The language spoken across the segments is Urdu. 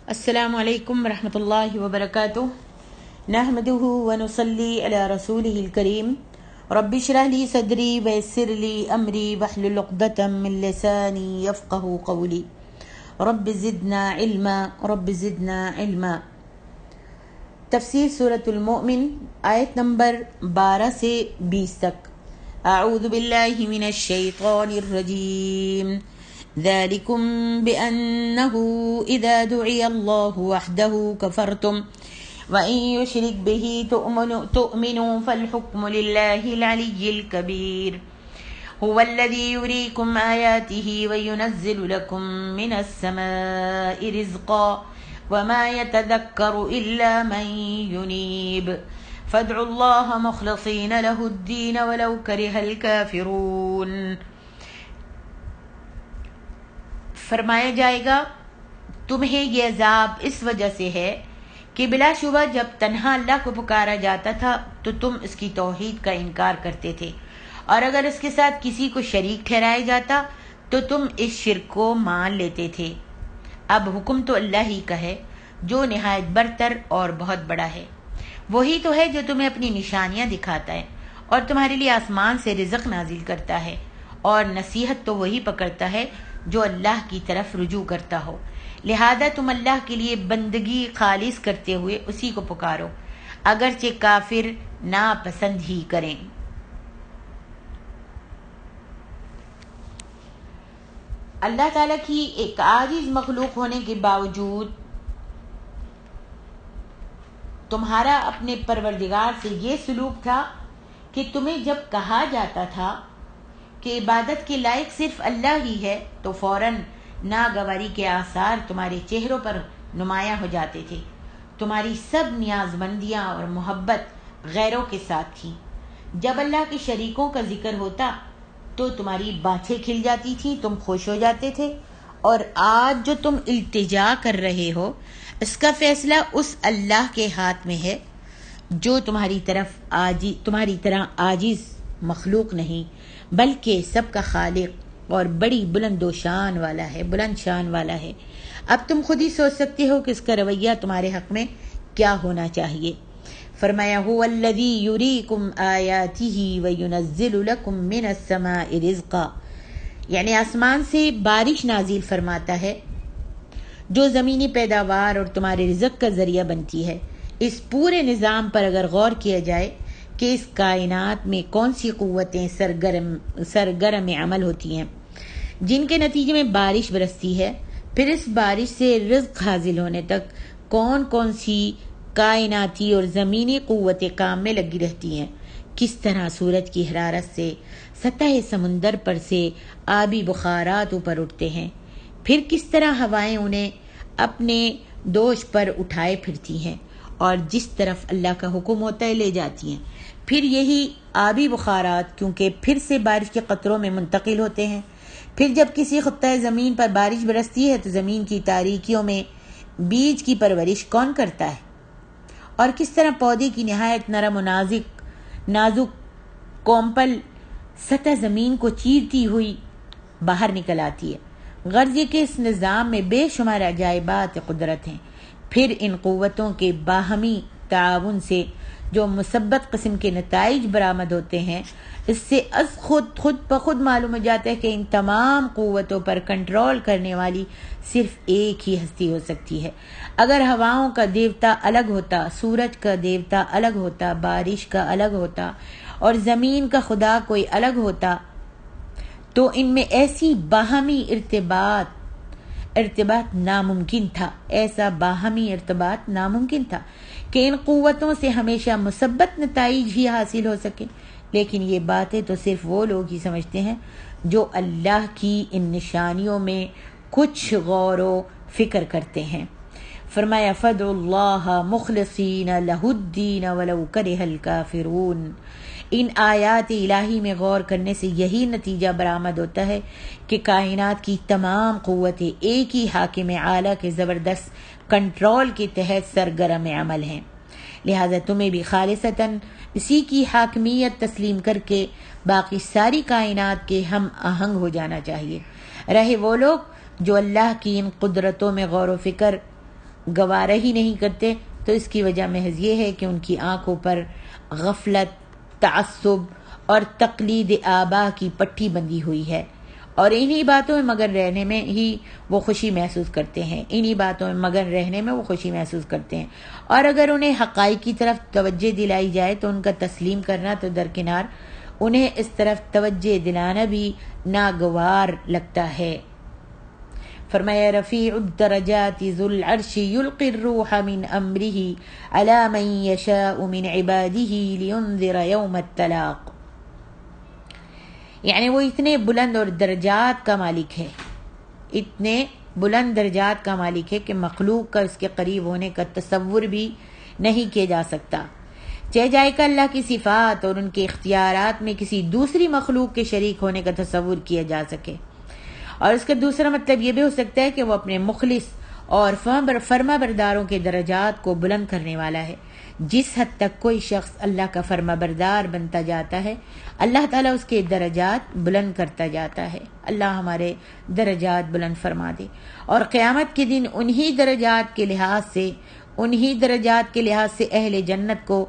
السلام علیکم ورحمۃ اللہ وبرکاتہ نحمده ونصلی علی رسولہ الکریم رب اشرح لی صدری ویسر لی امری واحلل عقدۃ من لسانی یفقہوا قولی رب زدنا علما تفسیر سورۃ المؤمن آیت نمبر 12 سے 20 تک۔ اعوذ باللہ من الشیطان الرجیم ذلكم بأنه إذا دعي الله وحده كفرتم وإن يشرك به تؤمنوا فالحكم لله العلي الكبير هو الذي يريكم آياته وينزل لكم من السماء رزقا وما يتذكر إلا من ينيب فادعوا الله مخلصين له الدين ولو كره الكافرون۔ فرمایا جائے گا تمہیں یہ عذاب اس وجہ سے ہے کہ بلا شبہ جب تنہا اللہ کو پکارا جاتا تھا تو تم اس کی توحید کا انکار کرتے تھے، اور اگر اس کے ساتھ کسی کو شریک ٹھہرایا جاتا تو تم اس شرک کو مان لیتے تھے۔ اب حکم تو اللہ ہی کا ہے جو نہایت برتر اور بہت بڑا ہے۔ وہی تو ہے جو تمہیں اپنی نشانیاں دکھاتا ہے اور تمہارے لیے آسمان سے رزق نازل کرتا ہے، اور نصیحت تو وہی پکڑتا ہے جو اللہ کی طرف رجوع کرتا ہو، لہذا تم اللہ کے لیے بندگی خالص کرتے ہوئے اسی کو پکارو اگرچہ کافر ناپسند ہی کریں۔ اللہ تعالیٰ کی ایک عاجز مخلوق ہونے کے باوجود تمہارا اپنے پروردگار سے یہ سلوک تھا کہ تمہیں جب کہا جاتا تھا کہ عبادت کے لائق صرف اللہ ہی ہے تو فوراً ناگواری کے آثار تمہارے چہروں پر نمایاں ہو جاتے تھے۔ تمہاری سب نیاز مندیاں اور محبت غیروں کے ساتھ تھی۔ جب اللہ کے شریکوں کا ذکر ہوتا تو تمہاری باتیں کھل جاتی تھیں، تم خوش ہو جاتے تھے، اور آج جو تم التجا کر رہے ہو اس کا فیصلہ اس اللہ کے ہاتھ میں ہے جو تمہاری طرح عاجز مخلوق نہیں بلکہ سب کا خالق اور بڑی بلند شان والا ہے۔ اب تم خود ہی سوچ سکتے ہو کہ اس کا رویہ تمہارے حق میں کیا ہونا چاہیے۔ فرمایا هو الذی یریکم آیاتہ وینزل لکم من السماء رزقا، یعنی آسمان سے بارش نازل فرماتا ہے جو زمینی پیداوار اور تمہارے رزق کا ذریعہ بنتی ہے۔ اس پورے نظام پر اگر غور کیا جائے کہ اس کائنات میں کون سی قوتیں سرگرم عمل ہوتی ہیں جن کے نتیجے میں بارش برستی ہے، پھر اس بارش سے رزق حاصل ہونے تک کون کون سی کائناتی اور زمینی قوتیں کام میں لگی رہتی ہیں، کس طرح سورج کی حرارت سے سطح سمندر پر سے آبی بخارات اوپر اٹھتے ہیں، پھر کس طرح ہوائیں انہیں اپنے دوش پر اٹھائے پھرتی ہیں اور جس طرف اللہ کا حکم ہوتا ہے لے جاتی ہیں، پھر یہی آبی بخارات کیونکہ پھر سے بارش کے قطروں میں منتقل ہوتے ہیں، پھر جب کسی خطہ زمین پر بارش برستی ہے تو زمین کی تاریکیوں میں بیج کی پرورش کون کرتا ہے، اور کس طرح پودے کی نہایت نرم و نازک کومپل سطح زمین کو چیرتی ہوئی باہر نکل آتی ہے۔ غرض یہ کہ اس نظام میں بے شمار عجائبات قدرت ہیں۔ پھر ان قوتوں کے باہمی تعاون سے جو مثبت قسم کے نتائج برآمد ہوتے ہیں، اس سے خود بخود معلوم ہو جاتا ہے کہ ان تمام قوتوں پر کنٹرول کرنے والی صرف ایک ہی ہستی ہو سکتی ہے۔ اگر ہواؤں کا دیوتا الگ ہوتا، سورج کا دیوتا الگ ہوتا، بارش کا الگ ہوتا اور زمین کا خدا کوئی الگ ہوتا تو ان میں ایسی باہمی ارتباط ناممکن تھا، ایسا باہمی ارتباط ناممکن تھا کہ ان قوتوں سے ہمیشہ مثبت نتائج ہی حاصل ہو سکے۔ لیکن یہ باتیں تو صرف وہ لوگ ہی سمجھتے ہیں جو اللہ کی ان نشانیوں میں کچھ غور و فکر کرتے ہیں۔ فرمایا فادعوا اللہ مخلصین لہ الدین ولو کرہ الکافرون۔ ان آیات الہی میں غور کرنے سے یہی نتیجہ برآمد ہوتا ہے کہ کائنات کی تمام قوتیں ایک ہی حاکم اعلیٰ کے زبردست کنٹرول کے تحت سرگرم عمل ہیں، لہذا تمہیں بھی خالصتاً اسی کی حاکمیت تسلیم کر کے باقی ساری کائنات کے ہم آہنگ ہو جانا چاہیے۔ رہے وہ لوگ جو اللہ کی ان قدرتوں میں غور و فکر گوارا ہی نہیں کرتے تو اس کی وجہ محض یہ ہے کہ ان کی آنکھوں پر غفلت، تعصب اور تقلید آبا کی پٹھی بندھی ہوئی ہے، اور انہی باتوں میں مگن رہنے میں ہی وہ خوشی محسوس کرتے ہیں، انہی باتوں میں مگن رہنے میں وہ خوشی محسوس کرتے ہیں، اور اگر انہیں حقائق کی طرف توجہ دلائی جائے تو ان کا تسلیم کرنا تو درکنار، انہیں اس طرف توجہ دلانا بھی ناگوار لگتا ہے۔ فرمایا رفیع الدرجات ذو العرش یلقی الروح من امرہ علی من یشاء من عبادہ لینذر یوم التلاق، یعنی وہ اتنے بلند اور درجات کا مالک ہے، اتنے بلند درجات کا مالک ہے کہ مخلوق کا اس کے قریب ہونے کا تصور بھی نہیں کیا جا سکتا، چاہے جائے کہ اللہ کی صفات اور ان کے اختیارات میں کسی دوسری مخلوق کے شریک ہونے کا تصور کیا جا سکے۔ اور اس کا دوسرا مطلب یہ بھی ہو سکتا ہے کہ وہ اپنے مخلص اور فرما برداروں کے درجات کو بلند کرنے والا ہے۔ جس حد تک کوئی شخص اللہ کا فرما بردار بنتا جاتا ہے، اللہ تعالیٰ اس کے درجات بلند کرتا جاتا ہے۔ اللہ ہمارے درجات بلند فرما دے، اور قیامت کے دن انہی درجات کے لحاظ سے اہل جنت کو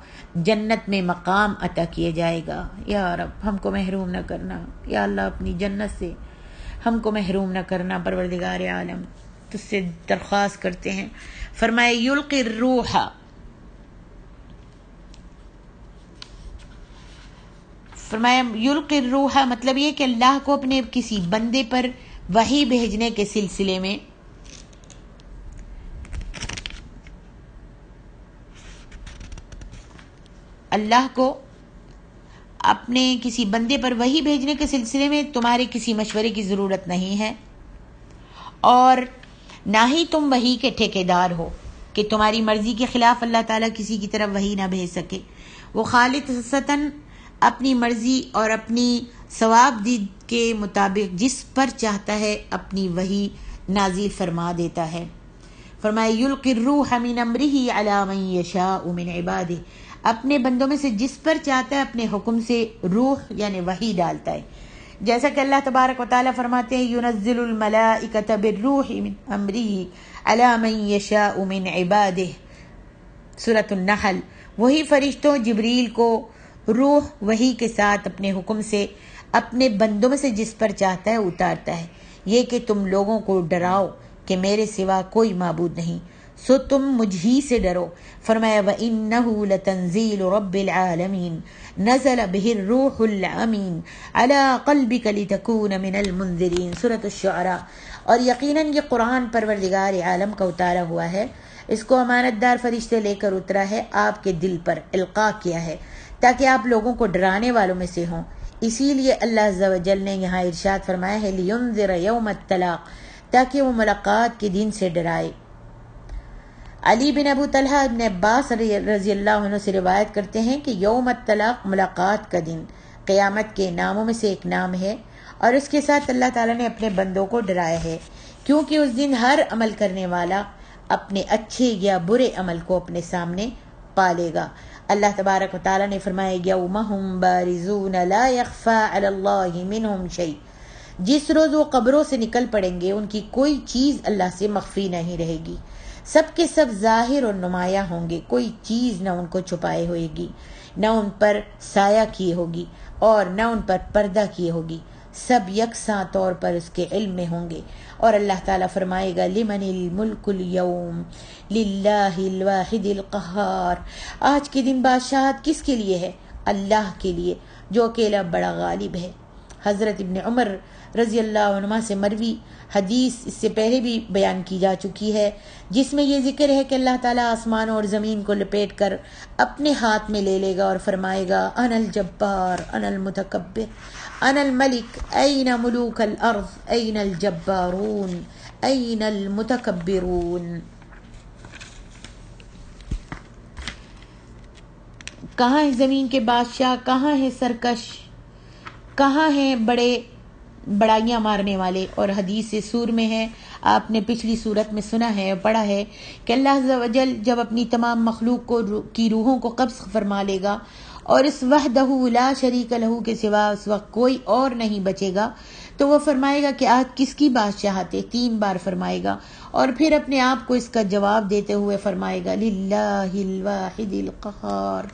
جنت میں مقام عطا کیا جائے گا۔ یا رب ہم کو محروم نہ کرنا، یا اللہ اپنی جنت سے ہم کو محروم نہ کرنا۔ پروردگار عالم تجھ سے درخواست کرتے ہیں۔ فرمائے یلقی الروح، فرمایا یلقی الروح مطلب یہ کہ اللہ کو اپنے کسی بندے پر وحی بھیجنے کے سلسلے میں اللہ کو اپنے کسی بندے پر وحی بھیجنے کے سلسلے میں تمہارے کسی مشورے کی ضرورت نہیں ہے، اور نہ ہی تم وحی کے ٹھیکیدار ہو کہ تمہاری مرضی کے خلاف اللہ تعالیٰ کسی کی طرف وحی نہ بھیج سکے۔ وہ خالصتاً اپنی مرضی اور اپنی ثواب دید کے مطابق جس پر چاہتا ہے اپنی وحی نازل فرما دیتا ہے۔ فرمایا یلقی الروح من امرہ علی من یشاء من عبادہ، اپنے بندوں میں سے جس پر چاہتا ہے اپنے حکم سے روح یعنی وحی ڈالتا ہے، جیسا کہ اللہ تبارک و تعالیٰ فرماتے ہیں ینزل الملائکۃ بالروح من امرہ علی من یشاء من عبادہ، سورۃ النحل۔ وہی فرشتوں جبریل کو روح وحی کے ساتھ اپنے حکم سے اپنے بندوں میں سے جس پر چاہتا ہے اتارتا ہے، یہ کہ تم لوگوں کو ڈراؤ کہ میرے سوا کوئی معبود نہیں، سو تم مجھ ہی سے ڈرو۔ فرمایا وَإِنَّهُ لَتَنزِيلُ رَبِّ الْعَالَمِينَ نَزَلَ بِهِ الرُّوحُ الْأَمِينُ عَلَى قَلْبِكَ لِتَكُونَ مِنَ الْمُنذِرِينَ، سورۃ الشعراء۔ اور یقیناً یہ قرآن پروردگار عالم کا اتارا ہوا ہے، اس کو امانت دار فرشتے لے کر اترا ہے، آپ کے دل پر القاء کیا ہے تاکہ آپ لوگوں کو ڈرانے والوں میں سے ہوں۔ اسی لیے اللہ عز و جل نے یہاں ارشاد فرمایا ہے لِيُنذِرَ يَوْمَ الطلاق، تاکہ وہ ملاقات کے دن سے ڈرائے۔ علی بن ابو طلحہ ابن عباس رضی اللہ عنہ سے روایت کرتے ہیں کہ یوم الطلاق ملاقات کا دن قیامت کے ناموں میں سے ایک نام ہے، اور اس کے ساتھ اللہ تعالیٰ نے اپنے بندوں کو ڈرایا ہے، کیونکہ اس دن ہر عمل کرنے والا اپنے اچھے یا برے عمل کو اپنے سامنے پالے گا۔ اللہ تبارک و تعالیٰ نے فرمایا یومہم بارزون لا یخفی علی اللہ منہم شیء، جس روز وہ قبروں سے نکل پڑیں گے ان کی کوئی چیز اللہ سے مخفی نہیں رہے گی، سب کے سب ظاہر اور نمایاں ہوں گے، کوئی چیز نہ ان کو چھپائے ہوئے گی، نہ ان پر سایہ کیے ہوگی اور نہ ان پر پردہ کیے ہوگی، سب یکساں طور پر اس کے علم میں ہوں گے۔ اور اللہ تعالیٰ فرمائے گا لمن الملک اليوم للہ الواحد القہار، آج کے دن بادشاہت کس کے لیے ہے؟ اللہ کے لیے جو اکیلا بڑا غالب ہے۔ حضرت ابن عمر رضی اللہ عنہ سے مروی حدیث اس سے پہلے بھی بیان کی جا چکی ہے، جس میں یہ ذکر ہے کہ اللہ تعالیٰ آسمانوں اور زمین کو لپیٹ کر اپنے ہاتھ میں لے لے گا اور فرمائے گا انا الجبار انا المتکبر انا الملک این ملوک الارض این الجبارون این المتکبرون۔ کہاں ہے زمین کے بادشاہ، کہاں ہے سرکش، کہاں ہیں بڑائیاں مارنے والے؟ اور حدیث سور میں ہے، آپ نے پچھلی صورت میں سنا ہے اور پڑھا ہے کہ اللہ عز و جل جب اپنی تمام مخلوق کی روحوں کو قبض فرما لے گا اور اس وحدہ لا شریک لہ کے سوا اس وقت کوئی اور نہیں بچے گا، تو وہ فرمائے گا کہ آج کس کی بادشاہت ہے؟ 3 بار فرمائے گا، اور پھر اپنے آپ کو اس کا جواب دیتے ہوئے فرمائے گا للہ الواحد القہار،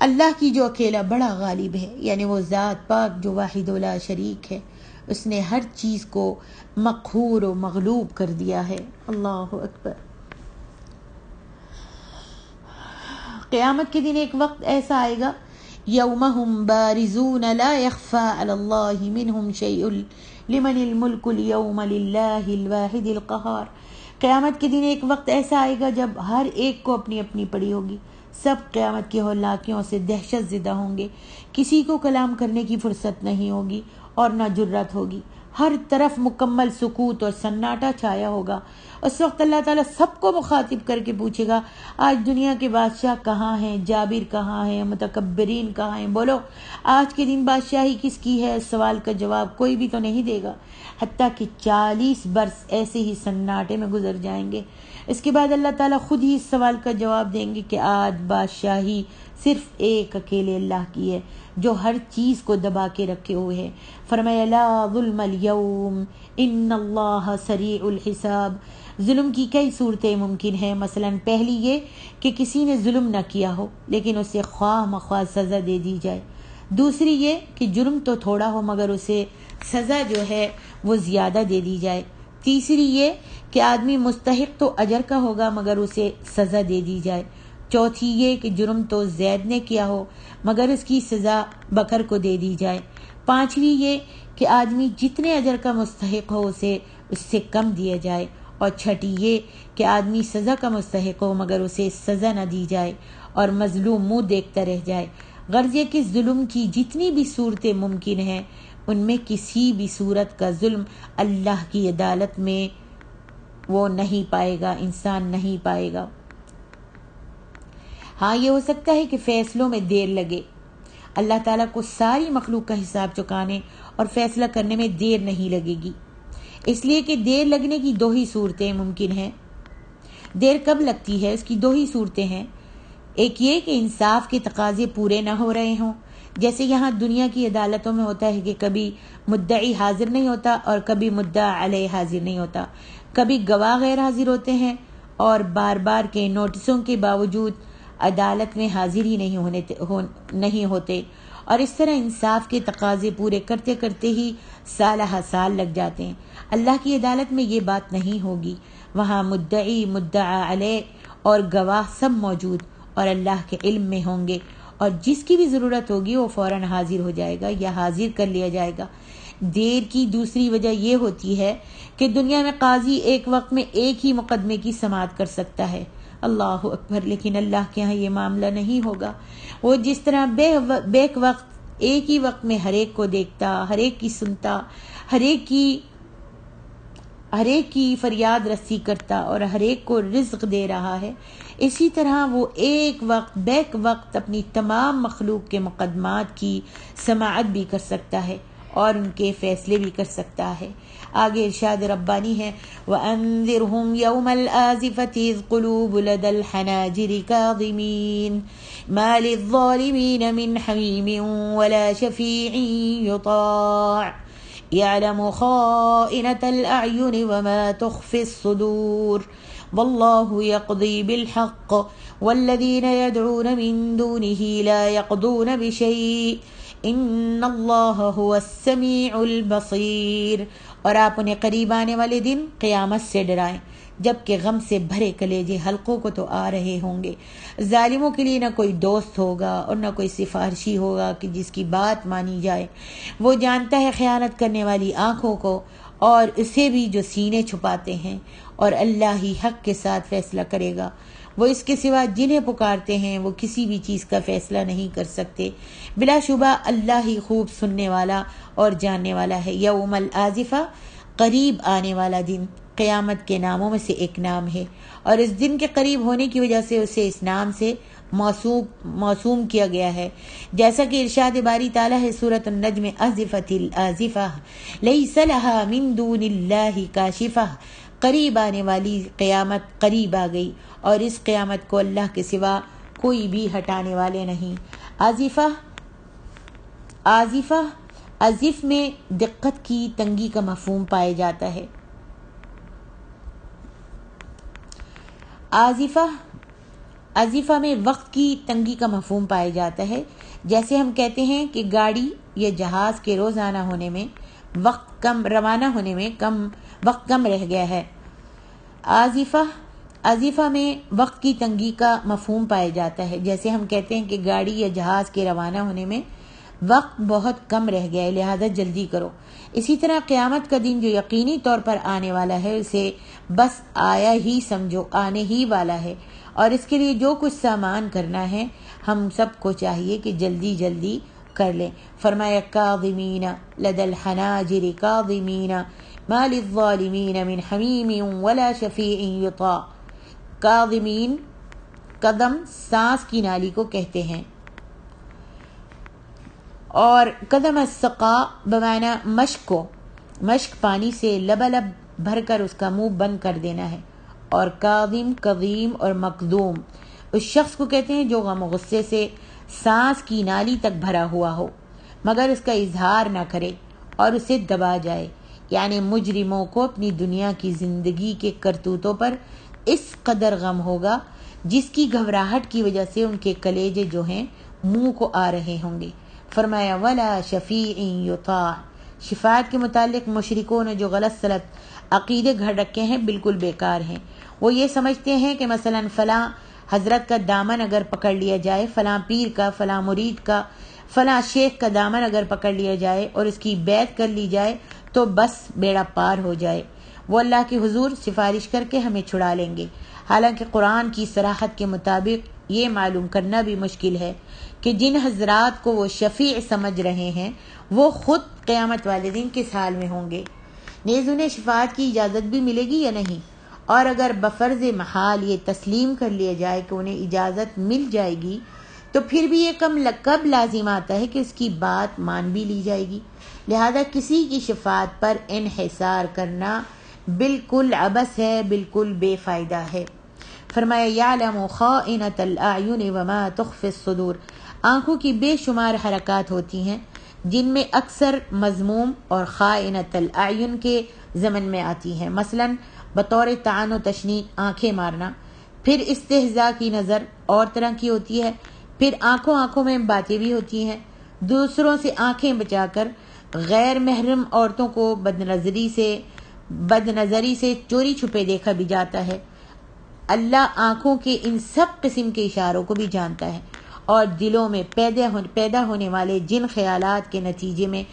اللہ کی جو اکیلا بڑا غالب ہے، یعنی وہ ذات پاک جو واحد و لا شریک ہے، اس نے ہر چیز کو مقہور و مغلوب کر دیا ہے۔ اللہ اکبر۔ قیامت کے دن ایک وقت ایسا آئے گا یوم ہم بارزون لا یخفی علی اللہ منہم شیء لمن الملک اليوم للہ الواحد القہار۔ قیامت کے دن ایک وقت ایسا آئے گا جب ہر ایک کو اپنی اپنی پڑی ہوگی، سب قیامت کی ہولناکیوں سے دہشت زدہ ہوں گے، کسی کو کلام کرنے کی فرصت نہیں ہوگی اور نہ جرت ہوگی، ہر طرف مکمل سکوت اور سناٹا چھایا ہوگا۔ اس وقت اللہ تعالیٰ سب کو مخاطب کر کے پوچھے گا آج دنیا کے بادشاہ کہاں ہیں، جابر کہاں ہیں، متکبرین کہاں ہیں، بولو آج کے دن بادشاہی کس کی ہے؟ اس سوال کا جواب کوئی بھی تو نہیں دے گا، حتیٰ کہ 40 برس ایسے ہی سناٹے میں گزر جائیں گے۔ اس کے بعد اللہ تعالیٰ خود ہی اس سوال کا جواب دیں گے کہ آج بادشاہی صرف ایک اکیلے اللہ کی ہے جو ہر چیز کو دبا کے رکھے ہوئے ہے۔ فرمایا لا ظلم اليوم ان اللہ سریع الحساب۔ ظلم کی کئی صورتیں ممکن ہیں، مثلا پہلی یہ کہ کسی نے ظلم نہ کیا ہو لیکن اسے خواہ مخواہ سزا دے دی جائے، دوسری یہ کہ جرم تو تھوڑا ہو مگر اسے سزا جو ہے وہ زیادہ دے دی جائے، تیسری یہ کہ آدمی مستحق تو اجر کا ہوگا مگر اسے سزا دے دی جائے، چوتھی یہ کہ جرم تو زید نے کیا ہو مگر اس کی سزا بکر کو دے دی جائے، پانچویں یہ کہ آدمی جتنے اجر کا مستحق ہو اسے اس سے کم دیا جائے، اور چھٹی یہ کہ آدمی سزا کا مستحق ہو مگر اسے سزا نہ دی جائے اور مظلوم منہ دیکھتا رہ جائے۔ غرض یہ کہ ظلم کی جتنی بھی صورتیں ممکن ہیں ان میں کسی بھی صورت کا ظلم اللہ کی عدالت میں وہ نہیں پائے گا، انسان نہیں پائے گا۔ ہاں یہ ہو سکتا ہے کہ فیصلوں میں دیر لگے، اللہ تعالیٰ کو ساری مخلوق کا حساب چکانے اور فیصلہ کرنے میں دیر نہیں لگے گی، اس لیے کہ دیر لگنے کی دو ہی صورتیں ممکن ہیں۔ دیر کب لگتی ہے؟ اس کی دو ہی صورتیں ہیں، ایک یہ کہ انصاف کے تقاضے پورے نہ ہو رہے ہوں، جیسے یہاں دنیا کی عدالتوں میں ہوتا ہے کہ کبھی مدعی حاضر نہیں ہوتا اور کبھی مدعا علیہ حاضر نہیں ہوتا، کبھی گواہ غیر حاضر ہوتے ہیں اور بار بار کے نوٹسوں کے باوجود عدالت میں حاضر ہی نہیں ہوتے، اور اس طرح انصاف کے تقاضے پورے کرتے کرتے ہی سالہ سال لگ جاتے ہیں۔ اللہ کی عدالت میں یہ بات نہیں ہوگی، وہاں مدعی، مدعا علیہ اور گواہ سب موجود اور اللہ کے علم میں ہوں گے، اور جس کی بھی ضرورت ہوگی وہ فوراً حاضر ہو جائے گا یا حاضر کر لیا جائے گا۔ دیر کی دوسری وجہ یہ ہوتی ہے کہ دنیا میں قاضی ایک وقت میں ایک ہی مقدمے کی سماعت کر سکتا ہے، اللہ اکبر، لیکن اللہ کے ہاں یہ معاملہ نہیں ہوگا۔ وہ جس طرح بیک وقت ایک ہی وقت میں ہر ایک کو دیکھتا، ہر ایک کی سنتا، ہر ایک کی فریاد رسی کرتا اور ہر ایک کو رزق دے رہا ہے، اسی طرح وہ ایک وقت بیک وقت اپنی تمام مخلوق کے مقدمات کی سماعت بھی کر سکتا ہے اور ان کے فیصلے بھی کر سکتا ہے۔ آگے ارشاد ربانی ہے وَأَنذِرْهُمْ يَوْمَ الْآزِفَةِ إِذْ قُلُوبُ لَدَى الْحَنَاجِرِ كَاظِمِينَ مَا لِلظَّالِمِينَ مِنْ حَمِيمٍ وَلَا شَفِيعٍ يُطَاعُ يَعْلَمُ خَائِنَةَ الْأَعْيُنِ وَمَا تُخْفِي الصُّدُورُ وَاللَّهُ يَقْضِي بِالْحَقِّ وَالَّذِينَ يَدْعُونَ مِن دُونِهِ لَا يَقْضُونَ بِشَيْءٍ ان اللہ هو السمیع البصیر۔ اور آپ انہیں قریب آنے والے دن قیامت سے ڈرائیں جبکہ غم سے بھرے کلیجے حلقوں کو تو آ رہے ہوں گے۔ ظالموں کے لیے نہ کوئی دوست ہوگا اور نہ کوئی سفارشی ہوگا کہ جس کی بات مانی جائے۔ وہ جانتا ہے خیانت کرنے والی آنکھوں کو اور اسے بھی جو سینے چھپاتے ہیں، اور اللہ ہی حق کے ساتھ فیصلہ کرے گا۔ وہ اس کے سوا جنہیں پکارتے ہیں وہ کسی بھی چیز کا فیصلہ نہیں کر سکتے، بلا شبہ اللہ ہی خوب سننے والا اور جاننے والا ہے۔ یوم الآزفہ، قریب آنے والا دن، قیامت کے ناموں میں سے ایک نام ہے، اور اس دن کے قریب ہونے کی وجہ سے اسے اس نام سے موسوم کیا گیا ہے، جیسا کہ ارشاد باری تعالیٰ ہے سورۃ النجم ازفت الازفہ لیس لہا من دون اللہ کاشفہ۔ قریب آنے والی قیامت قریب آ گئی اور اس قیامت کو اللہ کے سوا کوئی بھی ہٹانے والے نہیں۔ آزفہ ازف میں دقت کی، تنگی کا مفہوم پایا جاتا ہے۔ آزیفہ میں وقت کی تنگی کا مفہوم پایا جاتا ہے، جیسے ہم کہتے ہیں کہ گاڑی یا جہاز کے روانہ ہونے میں وقت کم رہ گیا ہے۔ آزیفہ میں وقت کی تنگی کا مفہوم پایا جاتا ہے، جیسے ہم کہتے ہیں کہ گاڑی یا جہاز کے روانہ ہونے میں وقت بہت کم رہ گیا ہے، لہذا جلدی کرو۔ اسی طرح قیامت کا دن جو یقینی طور پر آنے والا ہے، اسے بس آیا ہی سمجھو، آنے ہی والا ہے، اور اس کے لیے جو کچھ سامان کرنا ہے ہم سب کو چاہیے کہ جلدی جلدی کر لیں۔ فرمایا کاظمین لدی الحناجر کاظمین ما للظالمین من حمیم ولا شفیع یطاع۔ کاظمین قدم سانس کی نالی کو کہتے ہیں، اور قدم السقا بمعنی مشک پانی سے لبالب بھر کر اس کا منہ بند کر دینا ہے، اور کاظم، قظیم اور مقدوم اس شخص کو کہتے ہیں جو غم و غصے سے سانس کی نالی تک بھرا ہوا ہو مگر اس کا اظہار نہ کرے اور اسے دبا جائے، یعنی مجرموں کو اپنی دنیا کی زندگی کے کرتوتوں پر اس قدر غم ہوگا جس کی گھبراہٹ کی وجہ سے ان کے کلیجے جو ہیں منہ کو آ رہے ہوں گے۔ فرمایا ولا شفیع یطاع۔ شفاعت کے متعلق مشرکوں نے جو غلط سلط عقیدے گھڑ رکھے ہیں بالکل بیکار ہیں۔ وہ یہ سمجھتے ہیں کہ مثلا فلاں حضرت کا دامن اگر پکڑ لیا جائے، فلاں پیر کا، فلاں مرید کا، فلاں شیخ کا دامن اگر پکڑ لیا جائے اور اس کی بیعت کر لی جائے تو بس بیڑا پار ہو جائے، وہ اللہ کے حضور سفارش کر کے ہمیں چھڑا لیں گے۔ حالانکہ قرآن کی صراحت کے مطابق یہ معلوم کرنا بھی مشکل ہے کہ جن حضرات کو وہ شفیع سمجھ رہے ہیں وہ خود قیامت والے دن کس حال میں ہوں گے، نیز انہیں شفاعت کی اجازت بھی ملے گی یا نہیں، اور اگر بفرض محال یہ تسلیم کر لیا جائے کہ انہیں اجازت مل جائے گی تو پھر بھی یہ کب لازم آتا ہے کہ اس کی بات مان بھی لی جائے گی۔ لہذا کسی کی شفاعت پر انحصار کرنا بالکل عبث ہے، بالکل بے فائدہ ہے۔ فرمایا یعلم خائنۃ الاعین وما تخفی الصدور۔ آنکھوں کی بے شمار حرکات ہوتی ہیں جن میں اکثر مذموم اور خائنۃ الاعین کے ضمن میں آتی ہیں، مثلا بطور طعن و تشنیع آنکھیں مارنا، پھر استہزاء کی نظر اور طرح کی ہوتی ہے، پھر آنکھوں میں باتیں بھی ہوتی ہیں، دوسروں سے آنکھیں بچا کر غیر محرم عورتوں کو بدنظری سے چوری چھپے دیکھا بھی جاتا ہے۔ اللہ آنکھوں کے ان سب قسم کے اشاروں کو بھی جانتا ہے، اور دلوں میں پیدا ہونے والے جن خیالات کے نتیجے میں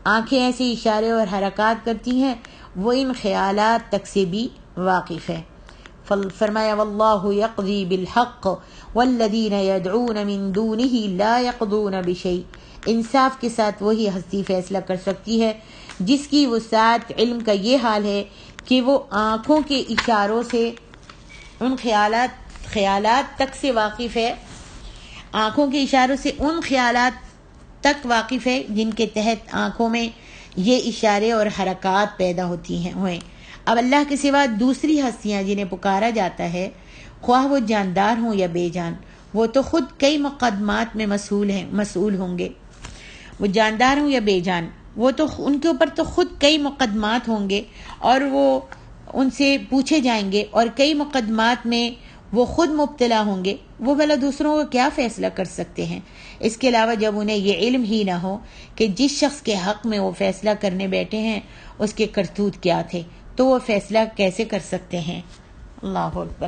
آنکھیں ایسے اشارے اور حرکات کرتی ہیں وہ ان خیالات تک سے بھی واقف ہے۔ فرمایا واللہ یقضی بالحق والذین یدعون من دونہ لا یقضون بشیء۔ انصاف کے ساتھ وہی ہستی فیصلہ کر سکتی ہے جس کی وسعت علم کا یہ حال ہے کہ وہ آنکھوں کے اشاروں سے ان خیالات تک سے واقف ہے، آنکھوں کے اشاروں سے ان خیالات تک واقف ہے جن کے تحت آنکھوں میں یہ اشارے اور حرکات پیدا ہوئے۔ اب اللہ کے سوا دوسری ہستیاں جنہیں پکارا جاتا ہے، خواہ وہ جاندار ہوں یا بے جان، وہ تو خود کئی مقدمات میں مسئول ہوں گے۔ وہ جاندار ہوں یا بے جان، وہ تو ان کے اوپر تو خود کئی مقدمات ہوں گے اور وہ ان سے پوچھے جائیں گے، اور کئی مقدمات میں وہ خود مبتلا ہوں گے، وہ بھلا دوسروں کو کیا فیصلہ کر سکتے ہیں؟ اس کے علاوہ جب انہیں یہ علم ہی نہ ہو کہ جس شخص کے حق میں وہ فیصلہ کرنے بیٹھے ہیں اس کے کرتوت کیا تھے تو وہ فیصلہ کیسے کر سکتے ہیں؟ اللہ اکبر۔